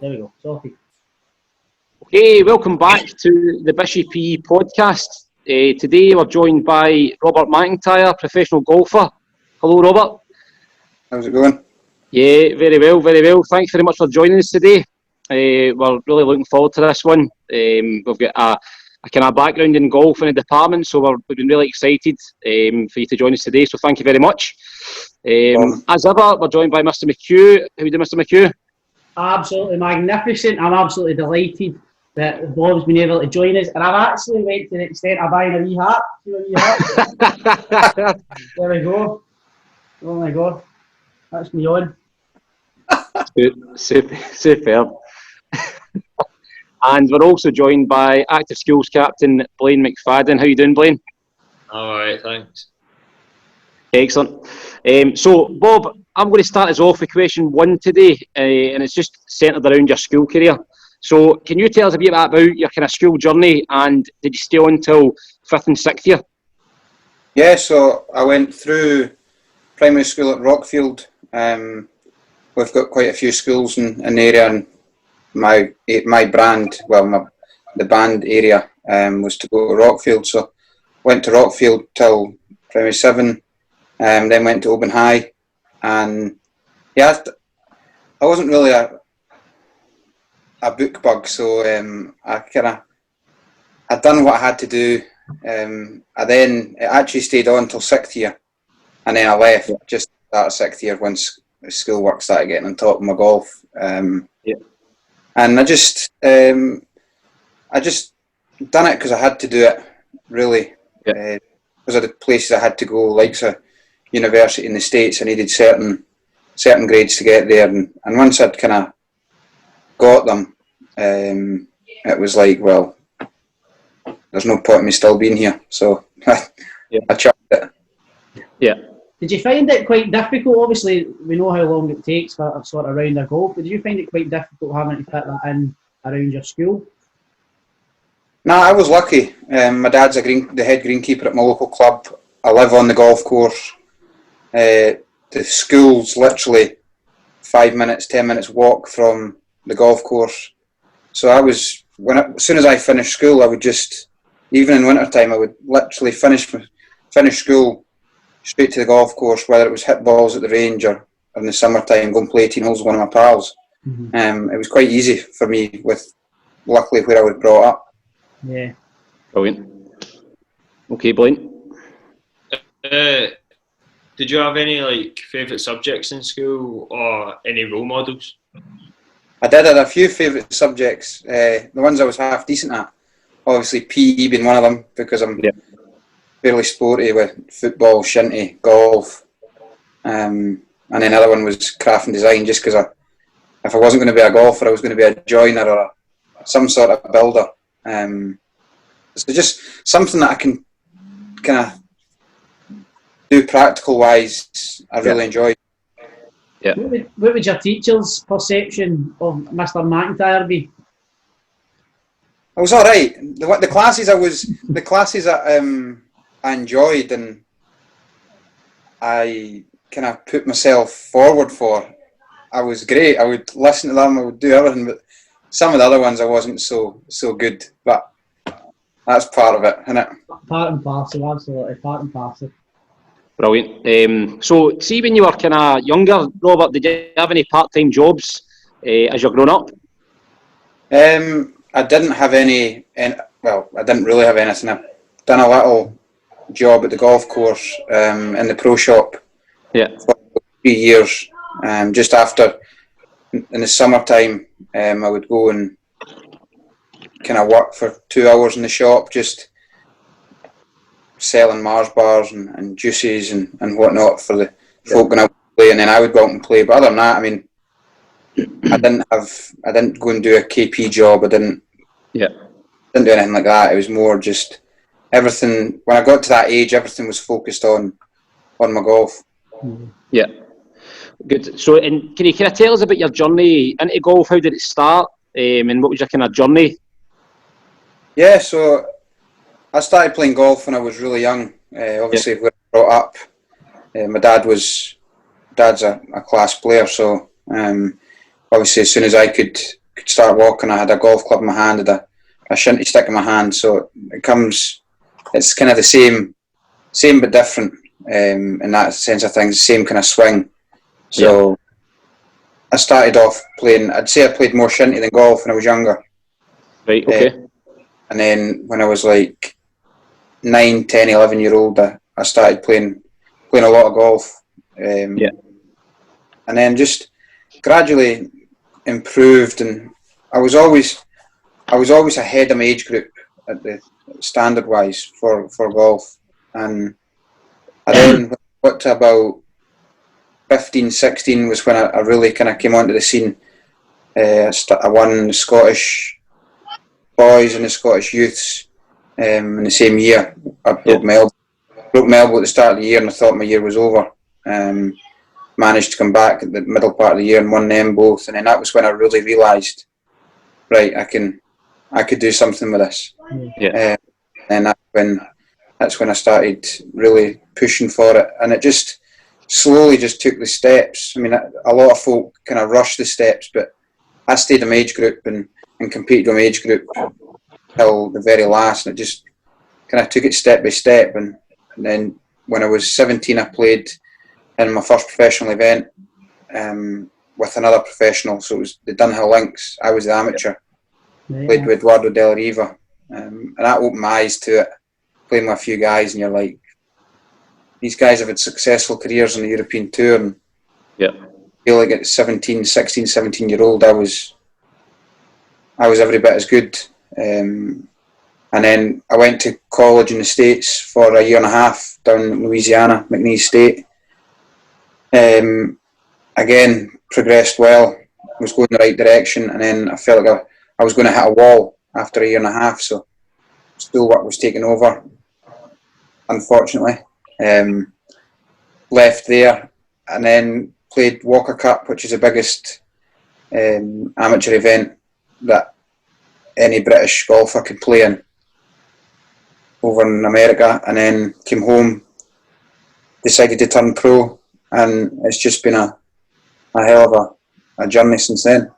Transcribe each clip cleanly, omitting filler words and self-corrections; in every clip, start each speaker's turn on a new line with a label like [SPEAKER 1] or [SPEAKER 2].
[SPEAKER 1] There we go. Sorted.
[SPEAKER 2] Okay, welcome back to the Bishy PE Podcast. Today we're joined by Robert MacIntyre, professional golfer. Hello, Robert.
[SPEAKER 3] How's it going?
[SPEAKER 2] Yeah, very well, very well. Thanks very much for joining us today. We're really looking forward to this one. We've got a kind of background in golf in the department, so we've been really excited for you to join us today, so thank you very much. As ever, we're joined by Mr McCue. How are you doing, Mr McCue?
[SPEAKER 1] Absolutely magnificent. I'm absolutely delighted that Bob's been able to join us, and I've actually went to the extent of buying a wee hat. See a wee hat? There we go. Oh my God, that's me on.
[SPEAKER 2] Superb. And we're also joined by active schools captain Blaine McFadden. How are you doing, Blaine?
[SPEAKER 4] All right, thanks.
[SPEAKER 2] Excellent. So, Bob, I'm going to start us off with question 1 today, and it's just centred around your school career. So, can you tell us a bit about your kind of school journey, and did you stay on till 5th and 6th year?
[SPEAKER 3] Yeah, so I went through primary school at Rockfield. We've got quite a few schools in the area, and my brand, the band area was to go to Rockfield. So, went to Rockfield till primary 7. Then went to Oban High, and yeah, I wasn't really a book bug, so I'd done what I had to do. I actually stayed on till 6th year, and then I left just at 6th year once schoolwork started getting on top of my golf. And I just done it because I had to do it, really. Because of the places I had to go, like university in the States, I needed certain grades to get there, and once I'd kind of got them, it was like, well, there's no point in me still being here, so I chucked it.
[SPEAKER 2] Yeah.
[SPEAKER 1] Did you find it quite difficult? Obviously, we know how long it takes for a sort of round of golf, but did you find it quite difficult having to fit that in around your school?
[SPEAKER 3] No, I was lucky. My dad's the head greenkeeper at my local club. I live on the golf course. The school's literally 5 minutes, 10 minutes walk from the golf course. So as soon as I finished school, I would just, even in winter time, I would literally finish school, straight to the golf course, whether it was hit balls at the range or in the summertime, go and play 18 holes with one of my pals. Mm-hmm. It was quite easy for me, luckily where I was brought up.
[SPEAKER 1] Yeah.
[SPEAKER 2] Brilliant. Okay, Blaine.
[SPEAKER 4] Did you have any favourite subjects in school or any role models?
[SPEAKER 3] I did have a few favourite subjects. The ones I was half decent at, obviously PE being one of them, because I'm fairly sporty with football, shinty, golf, and then the other one was craft and design, just because if I wasn't going to be a golfer, I was going to be a joiner or some sort of builder. So just something that I can kind of do practical wise, I really enjoy.
[SPEAKER 2] Yeah.
[SPEAKER 1] What would your teacher's perception of Mr MacIntyre be?
[SPEAKER 3] I was all right. The classes that I enjoyed and I kind of put myself forward for, I was great. I would listen to them. I would do everything, but some of the other ones I wasn't so good. But that's part of it, isn't it?
[SPEAKER 1] Part and parcel, absolutely. Part and parcel.
[SPEAKER 2] Brilliant. So, see, when you were kind of younger, Robert, did you have any part-time jobs as you're growing up?
[SPEAKER 3] I didn't have any. Well, I didn't really have anything. I've done a little job at the golf course in the pro shop.
[SPEAKER 2] Yeah.
[SPEAKER 3] For 3 years. Just after, in the summertime, I would go and kind of work for 2 hours in the shop, just selling Mars bars and juices and whatnot for the folk going out to play, and then I would go out and play. But other than that, I mean, I didn't go and do a KP job. I didn't do anything like that. It was more just everything. When I got to that age, everything was focused on my golf.
[SPEAKER 2] Yeah. Good. So, and can you kind of tell us about your journey into golf? How did it start? And what was your kind of journey?
[SPEAKER 3] Yeah, so I started playing golf when I was really young. Obviously, where I brought up, my dad's a class player, so obviously as soon as I could could start walking. I had a golf club in my hand, had a shinty stick in my hand. So it's kind of the same but different in that sense of things. Same kind of swing. So I started off playing. I'd say I played more shinty than golf when I was younger.
[SPEAKER 2] Right. Okay.
[SPEAKER 3] And then when I was like 9, 10, 11 year old, I started playing a lot of golf. And then just gradually improved, and I was always ahead of my age group at the standard wise for golf. And I then got to about 15, 16 was when I really kind of came onto the scene. I won the Scottish boys and the Scottish youths in the same year. I broke my elbow at the start of the year, and I thought my year was over. Managed to come back at the middle part of the year and won them both, and then that was when I really realised, right, I could do something with this. And that's when I started really pushing for it, and it just slowly just took the steps. I mean, a lot of folk kind of rush the steps, but I stayed in my age group and competed with my age group till the very last, and it just kind of took it step by step. And then when I was 17, I played in my first professional event with another professional. So it was the Dunhill Links. I was the amateur. Played with Eduardo Del Riva. And that opened my eyes to it. Playing with a few guys, and you're like, these guys have had successful careers on the European Tour. And I feel like at 16, 17 year old, I was every bit as good. And then I went to college in the States for a year and a half down in Louisiana, McNeese State. Again, progressed well, was going the right direction, and then I felt like I was going to hit a wall after a year and a half, so schoolwork was taken over, unfortunately. Left there, and then played Walker Cup, which is the biggest amateur event that any British golfer could play in over in America, and then came home, decided to turn pro, and it's just been a hell of a journey since then.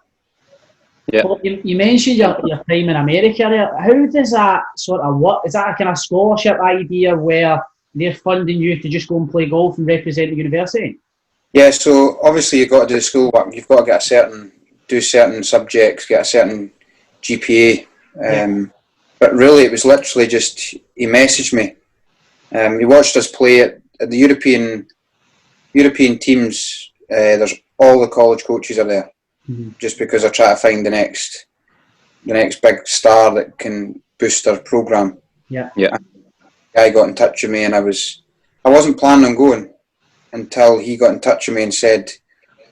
[SPEAKER 1] Well, you mentioned your time in America there. How does that sort of work? Is that a kind of scholarship idea where they're funding you to just go and play golf and represent the university?
[SPEAKER 3] Yeah, so obviously you've got to do the schoolwork. You've got to get do certain subjects, get a certain GPA. But really it was literally just, he messaged me. He watched us play at the European teams. There's all the college coaches are there, just because I try to find the next big star that can boost their program. And the guy got in touch with me, and I wasn't planning on going until he got in touch with me and said,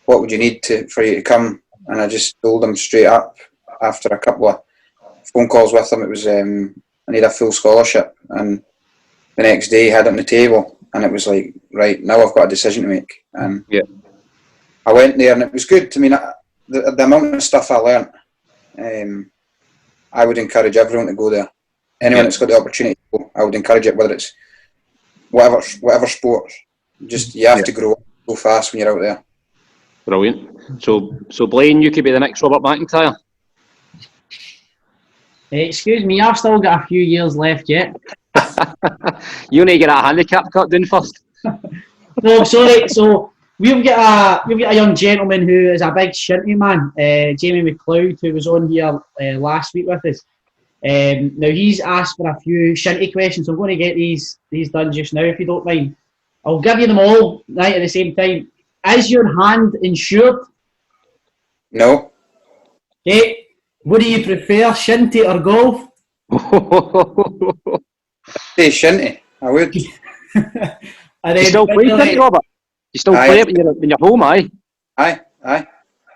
[SPEAKER 3] "What would you need for you to come?" And I just told him straight up after a couple of phone calls with him. It was I need a full scholarship, and the next day he had it on the table, and it was like, right, now I've got a decision to make. And I went there, and it was good. I mean, the amount of stuff I learnt, I would encourage everyone to go there. Anyone that's got the opportunity to go, I would encourage it, whether it's whatever sport. Just you have to grow fast when you're out there.
[SPEAKER 2] Brilliant. So Blaine, you could be the next Robert MacIntyre.
[SPEAKER 1] Excuse me, I've still got a few years left yet.
[SPEAKER 2] You need to get a handicap cut done first.
[SPEAKER 1] No, sorry. So we've got a young gentleman who is a big shinty man, Jamie McCleod, who was on here last week with us. Now he's asked for a few shinty questions. So I'm going to get these done just now, if you don't mind. I'll give you them all right at the same time. Is your hand insured?
[SPEAKER 3] No.
[SPEAKER 1] Okay. Would you prefer shinty or golf?
[SPEAKER 3] Say shinty, I would.
[SPEAKER 2] You still play shinty, Robert? You still play it when you're home, aye?
[SPEAKER 3] Aye.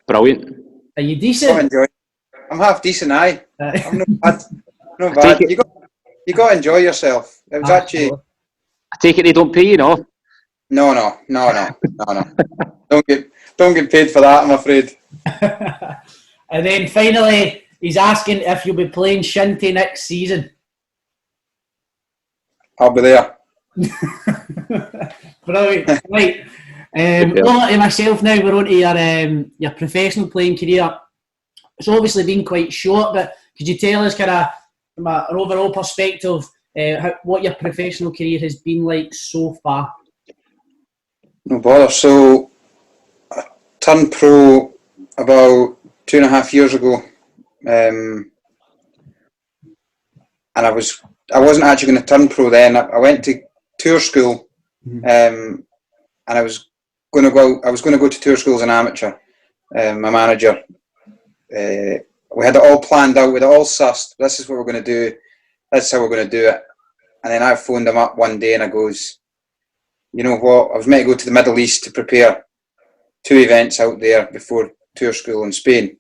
[SPEAKER 2] Brilliant.
[SPEAKER 1] Are you decent?
[SPEAKER 3] I'm half decent, aye. I'm not bad. You got to enjoy yourself. It was actually...
[SPEAKER 2] I take it they don't pay you, no?
[SPEAKER 3] No. Don't get paid for that, I'm afraid.
[SPEAKER 1] And then finally, he's asking if you'll be playing shinty next season.
[SPEAKER 3] I'll be there.
[SPEAKER 1] Brilliant. Right. On to myself now. We're on to your professional playing career. it's obviously been quite short, but could you tell us kind of from an overall perspective what your professional career has been like so far?
[SPEAKER 3] No bother. So I turned pro about 2.5 years ago, and I wasn't actually going to turn pro then. I went to tour school, and I was going to go to tour school as an amateur. My manager, we had it all planned out, we had it all sussed. This is what we're going to do. That's how we're going to do it. And then I phoned him up one day and I goes, you know what? I was meant to go to the Middle East to prepare 2 events out there before tour school in Spain.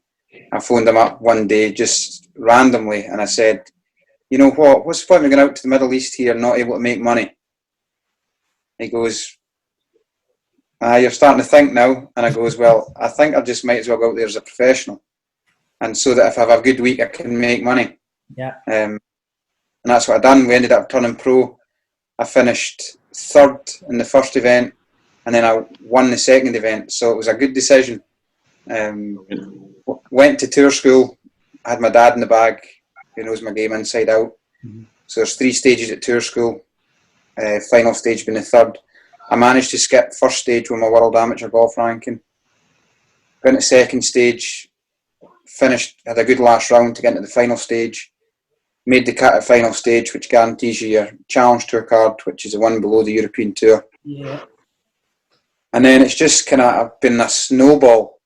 [SPEAKER 3] I phoned him up one day just randomly and I said, you know what? What's the point of going out to the Middle East here and not able to make money? He goes, you're starting to think now. And I goes, well, I think I just might as well go out there as a professional. And so that if I have a good week, I can make money.
[SPEAKER 1] Yeah.
[SPEAKER 3] And that's what I done. We ended up turning pro. I finished 3rd in the first event, and then I won the second event. So it was a good decision. Went to tour school. I had my dad in the bag, who knows my game inside out. So there's 3 stages at tour school. Final stage being the 3rd. I managed to skip first stage with my world amateur golf ranking. Went to second stage. Finished, had a good last round to get into the final stage. Made the cut at final stage, which guarantees you your Challenge Tour card, which is the one below the European Tour.
[SPEAKER 1] Yeah.
[SPEAKER 3] And then it's just kind of been a snowball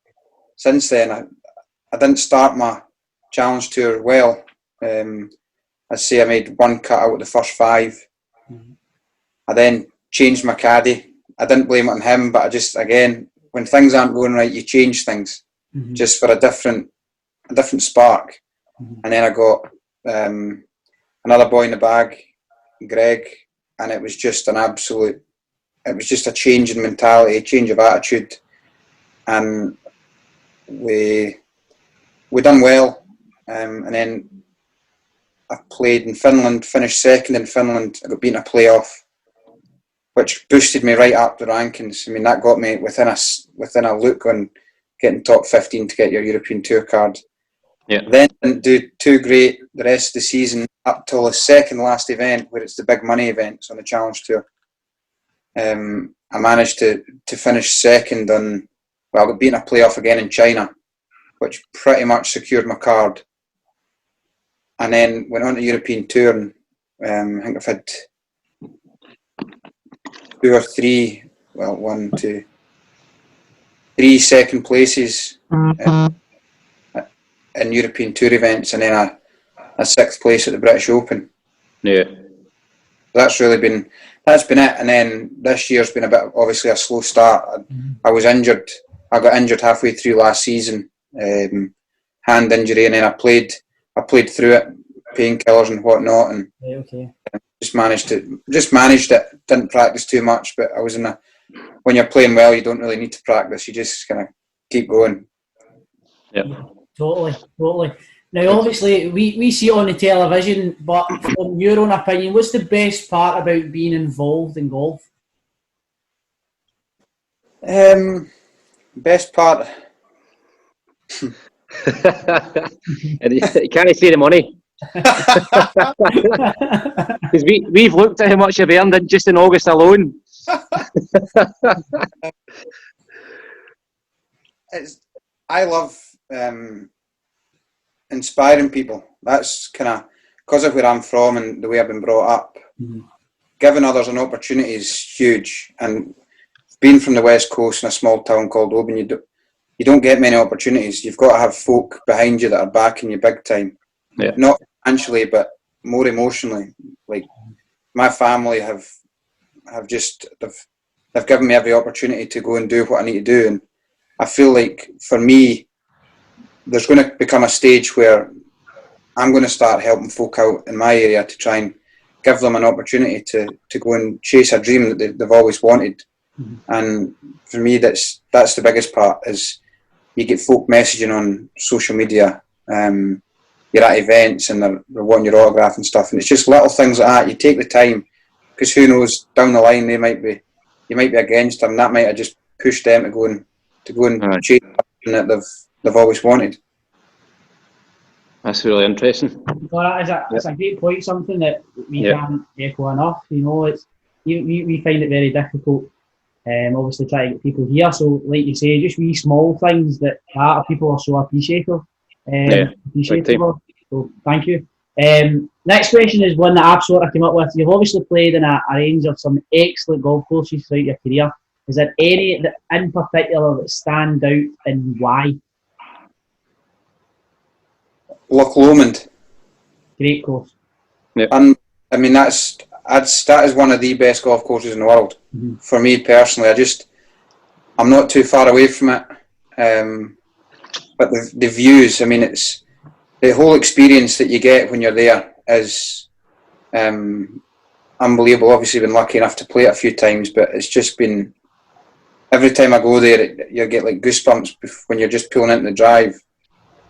[SPEAKER 3] since then. I didn't start my Challenge Tour well. I'd say I made 1 cut out of the first 5. I then changed my caddy. I didn't blame it on him, but I just, again, when things aren't going right, you change things just for a different spark. And then I got another boy in the bag, Greg, and it was just a change in mentality, a change of attitude, and we done well. And then I played in Finland, finished 2nd in Finland. I got beaten in a playoff, which boosted me right up the rankings. I mean, that got me within a look on getting top 15 to get your European Tour card.
[SPEAKER 2] Yeah.
[SPEAKER 3] Then didn't do too great the rest of the season up till the second last event, where it's the big money events on the Challenge Tour. I managed to finish 2nd on, well, I got beaten a playoff again in China, which pretty much secured my card. And then went on to European Tour, and I think I've had 2 or 3, well, 1, 2, 3 second places in European Tour events, and then a 6th place at the British Open.
[SPEAKER 2] Yeah.
[SPEAKER 3] That's been it. And then this year's been obviously a slow start. I was injured. I got injured halfway through last season, hand injury, and then I played through it, painkillers and whatnot, and just managed it. Didn't practice too much, but I was when you're playing well, you don't really need to practice. You just kind of keep going.
[SPEAKER 2] Yeah.
[SPEAKER 1] Totally. Now, obviously, we see it on the television, but from your own opinion, what's the best part about being involved in golf?
[SPEAKER 3] Best part.
[SPEAKER 2] You can't say the money. Because we've looked at how much you've earned just in August alone.
[SPEAKER 3] I love inspiring people. That's kind of because of where I'm from and the way I've been brought up. Giving others an opportunity is huge. And being from the West Coast in a small town called Oban, you don't get many opportunities. You've got to have folk behind you that are backing you big time.
[SPEAKER 2] Yeah.
[SPEAKER 3] Not financially, but more emotionally. Like my family have just they've given me every opportunity to go and do what I need to do, and I feel like for me, there's going to become a stage where I'm going to start helping folk out in my area to try and give them an opportunity to go and chase a dream that they've always wanted. And for me, that's the biggest part, is you get folk messaging on social media, you're at events and they're wanting your autograph and stuff, and it's just little things like that. You take the time, because who knows, down the line you might be against them, and that might have just pushed them to go and chase something that they've always wanted.
[SPEAKER 2] That's really interesting.
[SPEAKER 1] Well, it's a great point, something that we can't echo enough. You know, we find it very difficult, obviously trying to get people here. So, like you say, just wee small things that people are so appreciative. So, thank you. Next question is one that I've sort of come up with. You've obviously played in a range of some excellent golf courses throughout your career. Is there any that in particular that stand out, and why?
[SPEAKER 3] Loch Lomond.
[SPEAKER 1] Great course.
[SPEAKER 2] Yep.
[SPEAKER 3] And I mean that is one of the best golf courses in the world.
[SPEAKER 1] Mm-hmm.
[SPEAKER 3] For me personally, I'm not too far away from it. But the views, I mean, it's the whole experience that you get when you're there is unbelievable. Obviously, been lucky enough to play it a few times, but it's just been, every time I go there, you get like goosebumps when you're just pulling into the drive,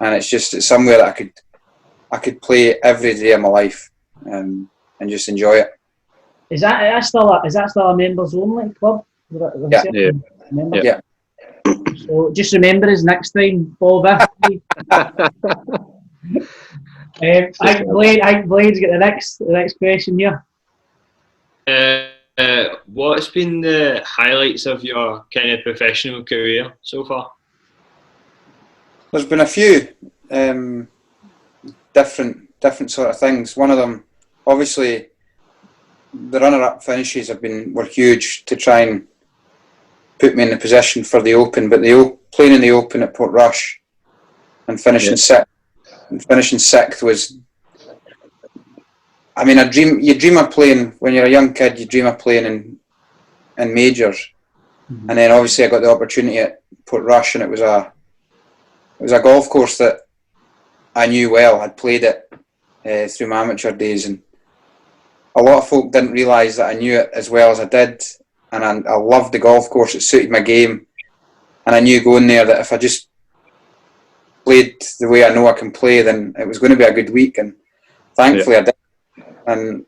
[SPEAKER 3] and it's somewhere that I could play every day of my life, and just enjoy it.
[SPEAKER 1] Is that still a members only club?
[SPEAKER 3] Yeah.
[SPEAKER 1] So just remember us next time, Bob. I think Blaine's got the next question here.
[SPEAKER 4] What's been the highlights of your kind of professional career so far?
[SPEAKER 3] There's been a few different sort of things. One of them, obviously, the runner-up finishes were huge to try and put me in the position for the Open. But playing in the Open at Portrush and finishing sixth was, I mean, you dream of playing when you're a young kid. You dream of playing in majors, and then obviously I got the opportunity at Portrush, and it was a golf course that I knew well. I'd played it through my amateur days, and a lot of folk didn't realise that I knew it as well as I did. And I loved the golf course. It suited my game, and I knew going there that if I just played the way I know I can play, then it was going to be a good week. And thankfully I did. And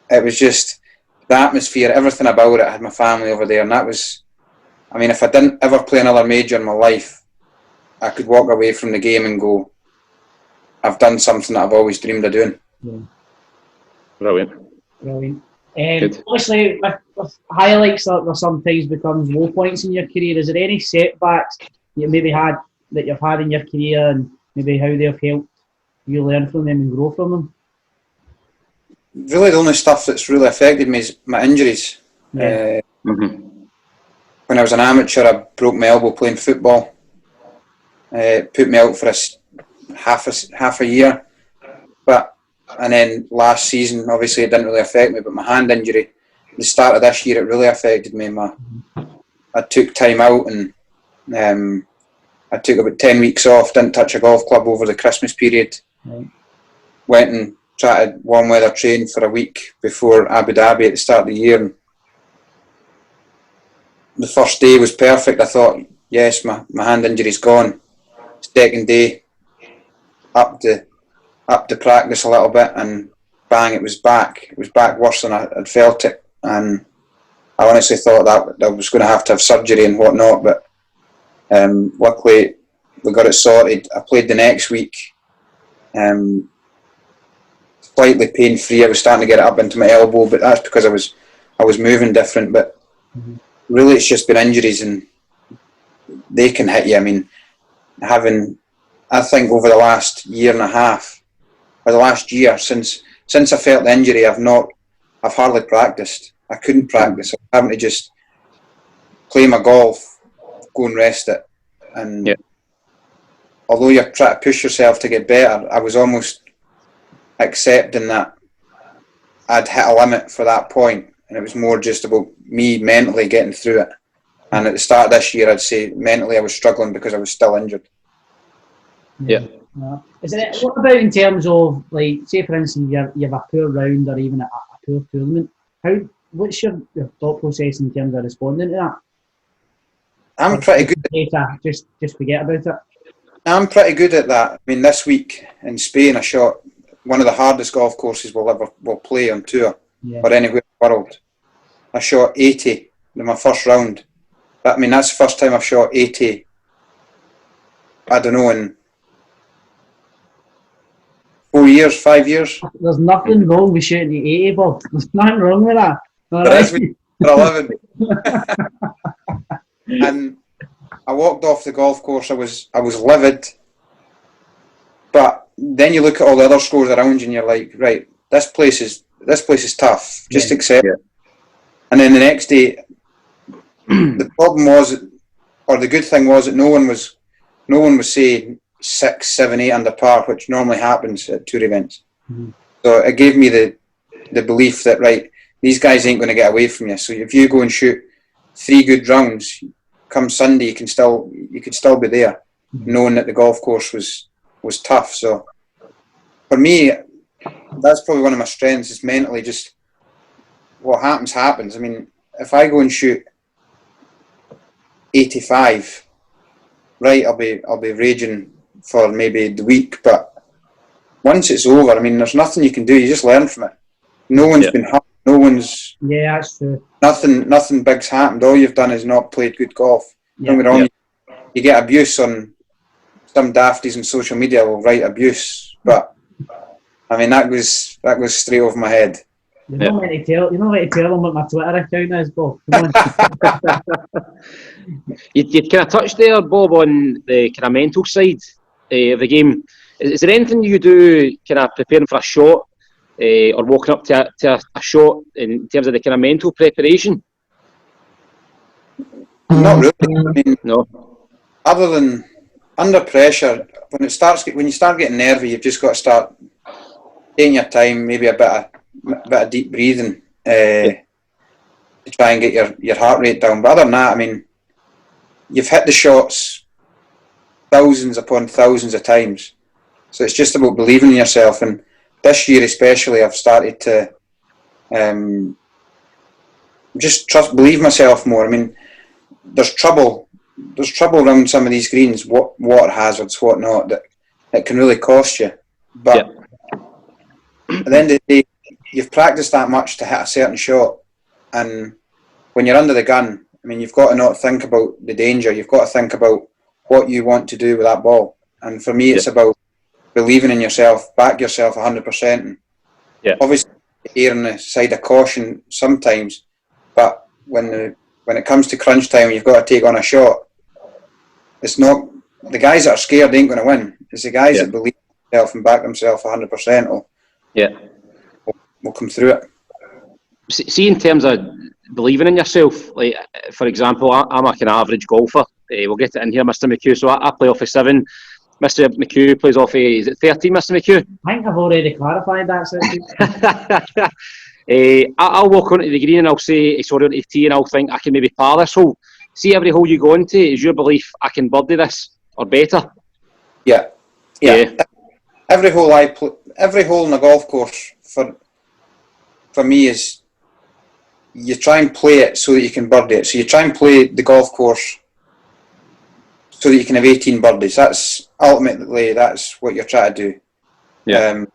[SPEAKER 3] it was just the atmosphere, everything about it. I had my family over there, and that was, I mean, if I didn't ever play another major in my life, I could walk away from the game and go, I've done something that I've always dreamed of doing.
[SPEAKER 1] Yeah.
[SPEAKER 2] Brilliant.
[SPEAKER 1] Obviously, with highlights, there sometimes becomes low points in your career. Is there any setbacks you've had in your career, and maybe how they've helped you learn from them and grow from them?
[SPEAKER 3] Really, the only stuff that's really affected me is my injuries.
[SPEAKER 1] Yeah.
[SPEAKER 3] When I was an amateur, I broke my elbow playing football. Put me out for half a year. And then last season, obviously, it didn't really affect me, but my hand injury, the start of this year, it really affected me. I took time out, and I took about 10 weeks off, didn't touch a golf club over the Christmas period.
[SPEAKER 1] Right.
[SPEAKER 3] Went and tried warm weather train for a week before Abu Dhabi at the start of the year. And the first day was perfect. I thought, yes, my hand injury's gone. Second day, up to practice a little bit, and bang, it was back. It was back worse than I'd felt it, and I honestly thought that I was going to have surgery and whatnot, but luckily we got it sorted. I played the next week, slightly pain-free. I was starting to get it up into my elbow, but that's because I was moving different. But really, it's just been injuries, and they can hit you. I mean, I think over the last year and a half, or the last year, since I felt the injury, I've hardly practiced. I couldn't practice. I'm having to just play my golf, go and rest it. And although you're trying to push yourself to get better, I was almost accepting that I'd hit a limit for that point, and it was more just about me mentally getting through it. And at the start of this year, I'd say mentally I was struggling because I was still injured.
[SPEAKER 2] Yeah.
[SPEAKER 1] What about in terms of, like, say for instance, you have a poor round or even a poor tournament? What's your thought process in terms of responding to that?
[SPEAKER 3] I'm pretty good.
[SPEAKER 1] Just forget about it.
[SPEAKER 3] I'm pretty good at that. I mean, this week in Spain, I shot one of the hardest golf courses we'll play on tour or anywhere in the world. I shot 80 in my first round. I mean, that's the first time I've shot 80. I don't know, in 4 years, 5 years.
[SPEAKER 1] There's nothing wrong with shooting the 80 ball. There's nothing wrong with that.
[SPEAKER 3] There is for 11. And I walked off the golf course. I was livid. But then you look at all the other scores around you, and you're like, right, this place is tough. Just accept it. And then the next day, the problem was, or the good thing was, that no one was saying 6, 7, 8 under par, which normally happens at tour events. Mm-hmm. So it gave me the belief that, right, these guys ain't going to get away from you. So if you go and shoot 3 good rounds, come Sunday you could still be there, knowing that the golf course was tough. So for me, that's probably one of my strengths, is mentally just what happens. I mean, if I go and shoot 85, right, I'll be raging for maybe the week, but once it's over, I mean, there's nothing you can do. You just learn from it. No one's been hurt. No one's.
[SPEAKER 1] Yeah, that's true.
[SPEAKER 3] Nothing big's happened. All you've done is not played good golf. Don't get me wrong. You get abuse on some dafties on social media will write abuse, but I mean that goes straight over my head.
[SPEAKER 1] You're not meant to tell them what my Twitter account is, Bob.
[SPEAKER 2] You kind of touched there, Bob, on the kind of mental side of the game. Is there anything you do kind of preparing for a shot or walking up to a shot in terms of the kind of mental preparation?
[SPEAKER 3] Not really. I mean,
[SPEAKER 2] no.
[SPEAKER 3] Other than under pressure, when you start getting nervy, you've just got to start taking your time, maybe a bit of deep breathing to try and get your heart rate down. But other than that, I mean, you've hit the shots thousands upon thousands of times. So it's just about believing in yourself. And this year especially, I've started to just believe myself more. I mean, there's trouble around some of these greens, water hazards, whatnot, that it can really cost you. But at the end of the day, you've practiced that much to hit a certain shot, and when you're under the gun, I mean, you've got to not think about the danger. You've got to think about what you want to do with that ball. And for me, it's about believing in yourself, back yourself 100%. And obviously, err on the side of caution sometimes, but when it comes to crunch time and you've got to take on a shot, it's not the guys that are scared ain't going to win. It's the guys that believe in themselves and back themselves 100% will come through it.
[SPEAKER 2] See, in terms of believing in yourself, like for example, I'm like an average golfer. We'll get it in here, Mr McCue. So I play off of 7. Mr McCue plays off of, is it 13, Mr McCue?
[SPEAKER 1] I think I've already clarified that.
[SPEAKER 2] I'll walk onto the green and I'll say, sorry, onto the tee, and I'll think I can maybe par this hole. See, every hole you go into, is your belief I can birdie this or better?
[SPEAKER 3] Yeah. Every hole every hole in a golf course for me is, you try and play it so that you can birdie it. So you try and play the golf course so that you can have 18 birdies. That's ultimately what you're trying to do. Yeah.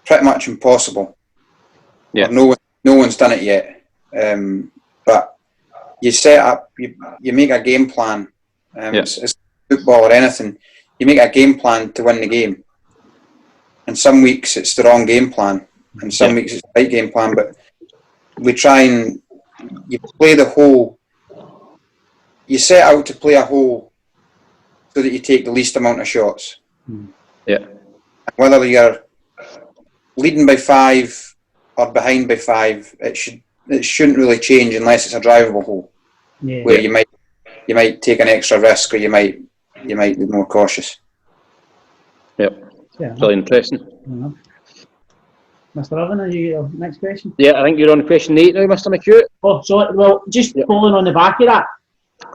[SPEAKER 3] Pretty much impossible. Yeah. No one's done it yet. But you set up, you make a game plan. It's football or anything. You make a game plan to win the game. And some weeks it's the wrong game plan, and some weeks it's the right game plan. But we try and you play the hole. You set out to play a hole so that you take the least amount of shots.
[SPEAKER 2] Yeah.
[SPEAKER 3] And whether you're leading by 5 or behind by 5, it shouldn't really change unless it's a drivable hole, where you might take an extra risk, or you might be more cautious.
[SPEAKER 2] Yep. Really interesting.
[SPEAKER 1] Mr. Irvin, are you next question?
[SPEAKER 2] Yeah, I think you're on question 8 now, Mr McCue.
[SPEAKER 1] Oh, sorry. Well, just following on the back of that,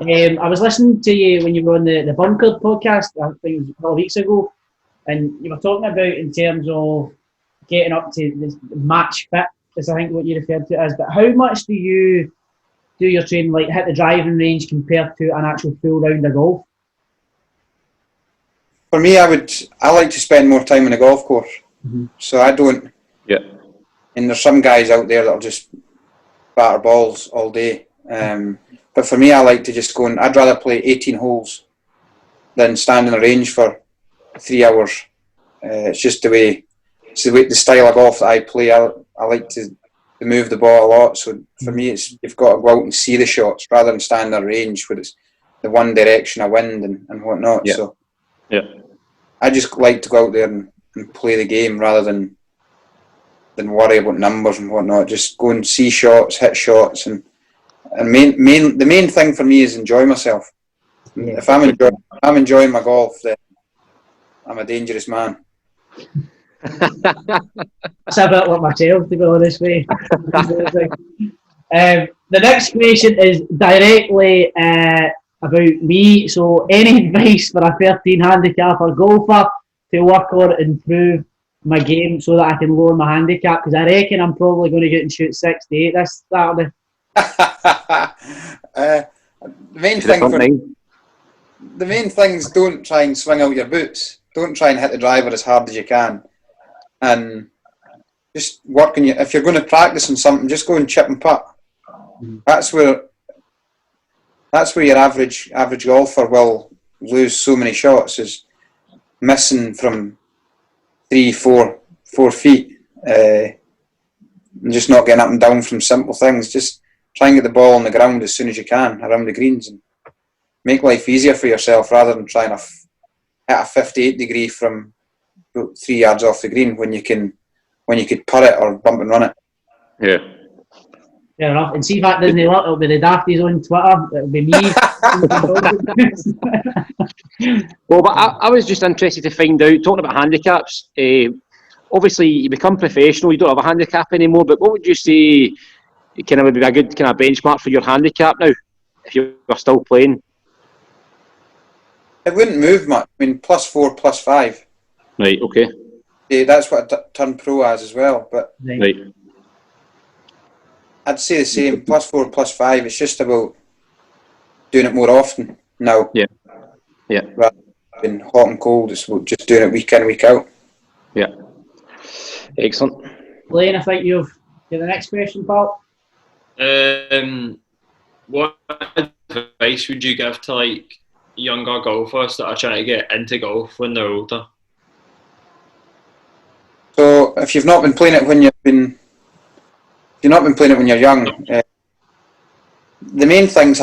[SPEAKER 1] I was listening to you when you were on the Bunker podcast, I think it was a couple of weeks ago, and you were talking about in terms of getting up to this match fit, is I think what you referred to it as. But how much do you do your training, like hit the driving range compared to an actual full round of golf?
[SPEAKER 3] For me, I like to spend more time on the golf course. Mm-hmm. So I don't.
[SPEAKER 2] Yeah.
[SPEAKER 3] And there's some guys out there that'll just batter balls all day. But for me, I like to just go, and I'd rather play 18 holes than stand in a range for 3 hours It's just the style of golf that I play. I like to move the ball a lot. So for me, it's you've got to go out and see the shots rather than stand on range where it's the one direction of wind and whatnot.
[SPEAKER 2] Yeah.
[SPEAKER 3] So
[SPEAKER 2] yeah,
[SPEAKER 3] I just like to go out there and play the game rather than worry about numbers and whatnot. Just go and see shots, hit shots, and the main thing for me is enjoy myself.
[SPEAKER 1] Yeah.
[SPEAKER 3] If I'm enjoying my golf, then I'm a dangerous man.
[SPEAKER 1] That's a bit like myself, to be honest with you. The next question is directly about me. So, any advice for a 13 handicap or golfer to work on and improve my game so that I can lower my handicap? Because I reckon I'm probably going to get and shoot 68 this Saturday.
[SPEAKER 3] The main things, don't try and swing out your boots. Don't try and hit the driver as hard as you can, and just work on your. If you're going to practice on something, just go and chip and putt. That's where your average golfer will lose so many shots, is missing from 3-4 feet, and just not getting up and down from simple things. Just try and get the ball on the ground as soon as you can around the greens and make life easier for yourself rather than trying to hit a 58 degree from 3 yards off the green when you could putt it or bump and run it.
[SPEAKER 2] Yeah.
[SPEAKER 1] Fair enough. And see if that doesn't work, it'll be the Dafties on Twitter. It'll be me.
[SPEAKER 2] Well, but I was just interested to find out, talking about handicaps, obviously you become professional, you don't have a handicap anymore, but what would you say kind of would be a good kind of benchmark for your handicap now, if you were still playing?
[SPEAKER 3] It wouldn't move much. I mean, +4, +5.
[SPEAKER 2] Right, okay.
[SPEAKER 3] Yeah, that's what I turned pro as well, but
[SPEAKER 2] Right.
[SPEAKER 3] I'd say the same, +4, +5. It's just about doing it more often now.
[SPEAKER 2] Yeah. Yeah.
[SPEAKER 3] Rather than hot and cold, it's about just doing it week in, week out.
[SPEAKER 2] Yeah. Excellent.
[SPEAKER 1] Blaine, I think you've got the next question, pal.
[SPEAKER 4] What advice would you give to like younger golfers that are trying to get into golf when they're older?
[SPEAKER 3] So if you've not been playing it when you're young, the main things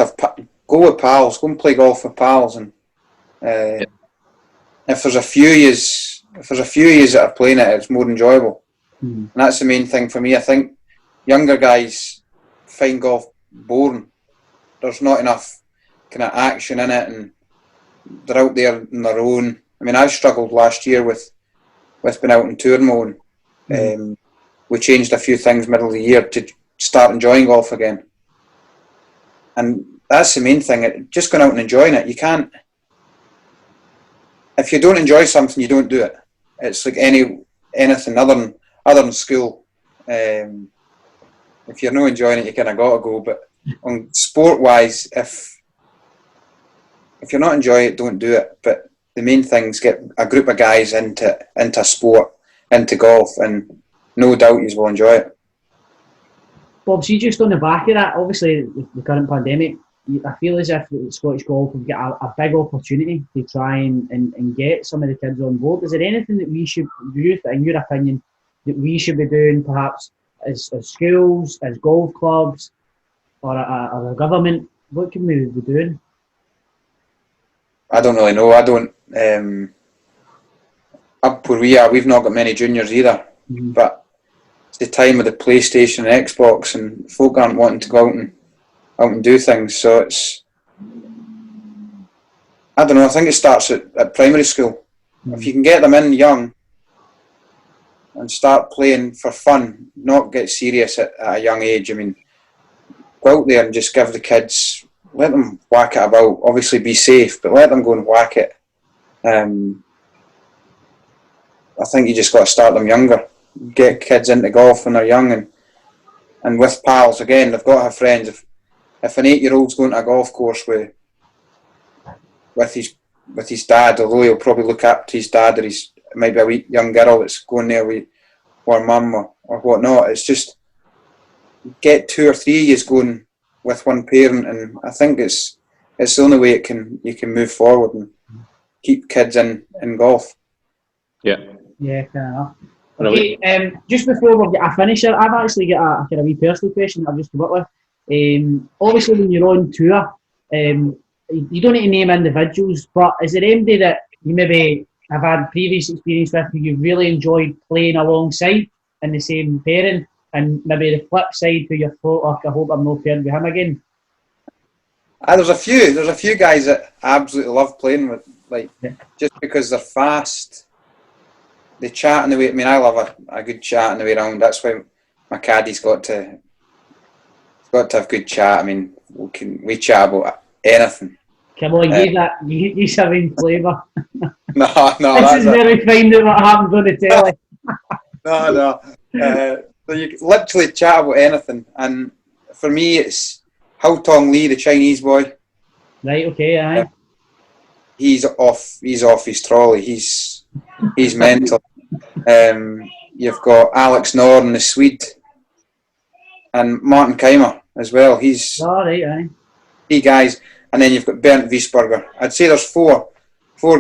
[SPEAKER 3] go with pals, go and play golf with pals, and if there's a few years that are playing it, it's more enjoyable. And that's the main thing for me. I think younger guys find golf boring. There's not enough kind of action in it, and they're out there on their own. I mean, I struggled last year with being out in tour mode. We changed a few things middle of the year to start enjoying golf again, and that's the main thing. Just going out and enjoying it. You can't. If you don't enjoy something, you don't do it. It's like anything other than school. If you're not enjoying it, you kind of got to go. But on sport-wise, if you're not enjoying it, don't do it. But the main thing is get a group of guys into sport, into golf, and no doubt you will enjoy it.
[SPEAKER 1] Bob, see, just on the back of that, obviously the current pandemic, I feel as if Scottish golf have got a big opportunity to try and get some of the kids on board. Is there anything that we should do, in your opinion, that we should be doing perhaps as schools, as golf clubs, or a government? What can we be doing?
[SPEAKER 3] I don't really know. I don't. Up where we are, we've not got many juniors either. But it's the time of the PlayStation and Xbox, and folk aren't wanting to go out and do things. So it's, I don't know. I think it starts at primary school. If you can get them in young and start playing for fun, not get serious at a young age. I mean, go out there and just give the kids, let them whack it about. Obviously be safe, but let them go and whack it. I think you just got to start them younger. Get kids into golf when they're young, and with pals again. They've got to have friends. If an 8-year-old's going to a golf course with his dad, although he'll probably look up to his dad, or it might be a wee young girl that's going there with her mum or whatnot. It's just get 2 or 3 years going with one parent, and I think it's the only way you can move forward and keep kids in golf.
[SPEAKER 2] Yeah.
[SPEAKER 1] Yeah, fair enough. Okay, just before we get a finisher, I've actually got a kind of wee personal question that I've just come up with. Obviously, when you're on tour, you don't need to name individuals, but is there anybody that you maybe have had previous experience with who you've really enjoyed playing alongside in the same pairing, and maybe the flip side who you thought, I hope I'm not pairing with him again?
[SPEAKER 3] There's a few guys that I absolutely love playing with, just because they're fast. They chat in the way. I mean, I love a good chat in the way around. That's why my caddie's got to have good chat. I mean, we chat about anything.
[SPEAKER 1] Come on, you having flavour.
[SPEAKER 3] No.
[SPEAKER 1] This is very fine that what happens on the telly.
[SPEAKER 3] No. So you literally chat about anything, and for me, it's Hao Tong Lee, the Chinese boy.
[SPEAKER 1] Right. Okay. Aye.
[SPEAKER 3] He's off his trolley. He's mental. You've got Alex Norton, the Swede, and Martin Keimer as well. He's
[SPEAKER 1] aye.
[SPEAKER 3] Three guys, and then you've got Bernd Wiesberger. I'd say there's four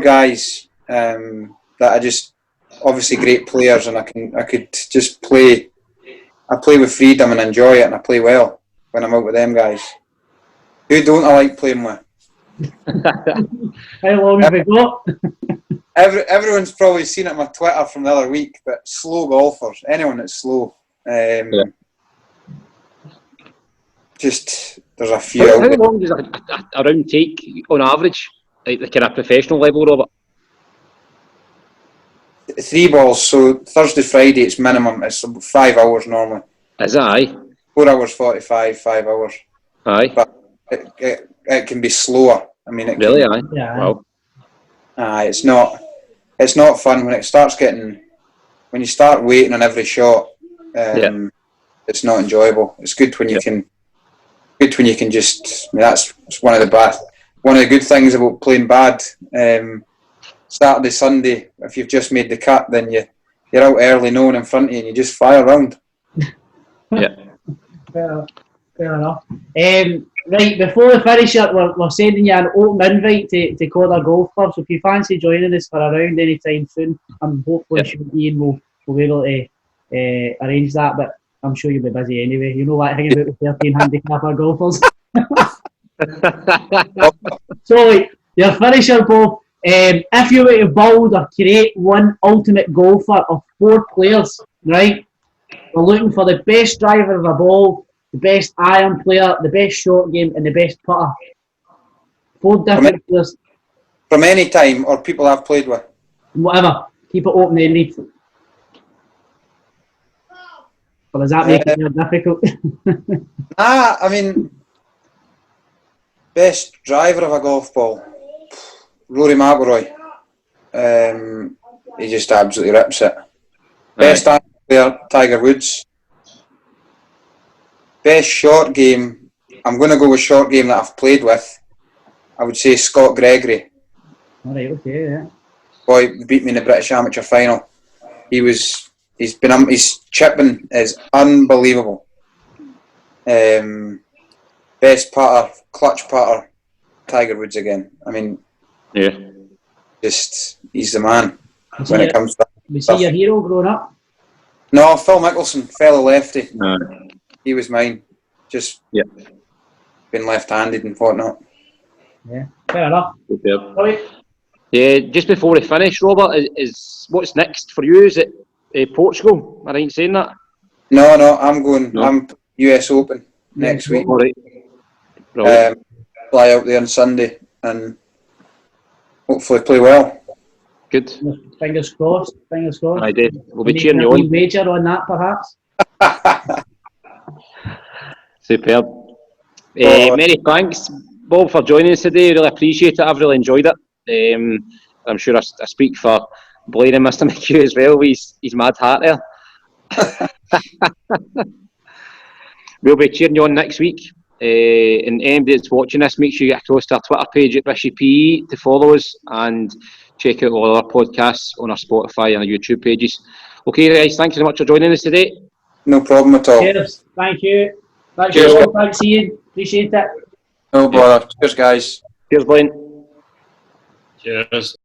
[SPEAKER 3] guys that are just obviously great players, and I could just play. I play with freedom and enjoy it, and I play well when I'm out with them guys. Who don't I like playing with?
[SPEAKER 1] How long have we got?
[SPEAKER 3] Everyone's probably seen it on my Twitter from the other week, but slow golfers, anyone that's slow. Just, there's a few.
[SPEAKER 2] How long does a round take on average, like the kind of professional level, Robert?
[SPEAKER 3] 3 balls, so Thursday, Friday, it's minimum. It's about 5 hours normally.
[SPEAKER 2] Is that aye?
[SPEAKER 3] 4 hours 45, 5 hours.
[SPEAKER 2] Aye.
[SPEAKER 3] But it can be slower. I mean, it
[SPEAKER 2] really,
[SPEAKER 3] can,
[SPEAKER 2] aye.
[SPEAKER 1] Yeah.
[SPEAKER 2] Wow.
[SPEAKER 3] Aye, it's not fun when it starts getting. When you start waiting on every shot, it's not enjoyable. It's good when you can. Good when you can just. I mean, that's one of the good things about playing bad. Saturday, Sunday, if you've just made the cut, then you're out early, no one in front of you, and you just fire around.
[SPEAKER 2] Yeah.
[SPEAKER 1] Fair enough. Right, before the finish up, we're sending you an open invite to Corner Golf Club, so if you fancy joining us for a round anytime soon, I'm hopefully sure Ian will be able to arrange that, but I'm sure you'll be busy anyway. You know, like hanging about with 13 handicapper golfers. So, your finisher, Bob. If you were to build or create one ultimate golfer of 4 players, right? We're looking for the best driver of a ball, the best iron player, the best short game, and the best putter. 4 different players.
[SPEAKER 3] From any time, or people I've played with?
[SPEAKER 1] Whatever. Keep it open-ended. Or does that make it more difficult?
[SPEAKER 3] I mean, best driver of a golf ball. Rory McIlroy. He just absolutely rips it. Best iron player, Tiger Woods. Best short game, I'm going to go with short game that I've played with. I would say Scott Gregory.
[SPEAKER 1] Alright, okay, yeah.
[SPEAKER 3] Boy, beat me in the British Amateur Final. His chipping is unbelievable. Best putter, clutch putter, Tiger Woods again. I mean, he's the man when it comes to that.
[SPEAKER 1] Was he your hero growing up?
[SPEAKER 3] No, Phil Mickelson, fellow lefty. He was mine. Just been left-handed and whatnot.
[SPEAKER 1] Yeah, fair enough.
[SPEAKER 2] Yeah, just before we finish, Robert, is what's next for you? Is it Portugal? Am I right in saying that?
[SPEAKER 3] No, I'm going. No. I'm US Open next week.
[SPEAKER 2] All right.
[SPEAKER 3] Fly out there on Sunday and hopefully play well.
[SPEAKER 2] Good.
[SPEAKER 1] Fingers crossed.
[SPEAKER 2] I did. We'll be cheering you on.
[SPEAKER 1] Wager on that, perhaps.
[SPEAKER 2] Superb. Many thanks, Bob, for joining us today. Really appreciate it. I've really enjoyed it. I'm sure I speak for Blaine and Mr McCue as well. He's mad hat there. We'll be cheering you on next week. And anybody that's watching this, make sure you get across to our Twitter page at Bishy PE to follow us and check out all our podcasts on our Spotify and our YouTube pages. Okay, guys, thanks so much for joining us today.
[SPEAKER 3] No problem at all.
[SPEAKER 1] Cheers. Thank you.
[SPEAKER 3] Cheers.
[SPEAKER 1] Thanks, Ian. Appreciate it.
[SPEAKER 3] No bother. Cheers, guys.
[SPEAKER 2] Cheers, Blaine.
[SPEAKER 4] Cheers.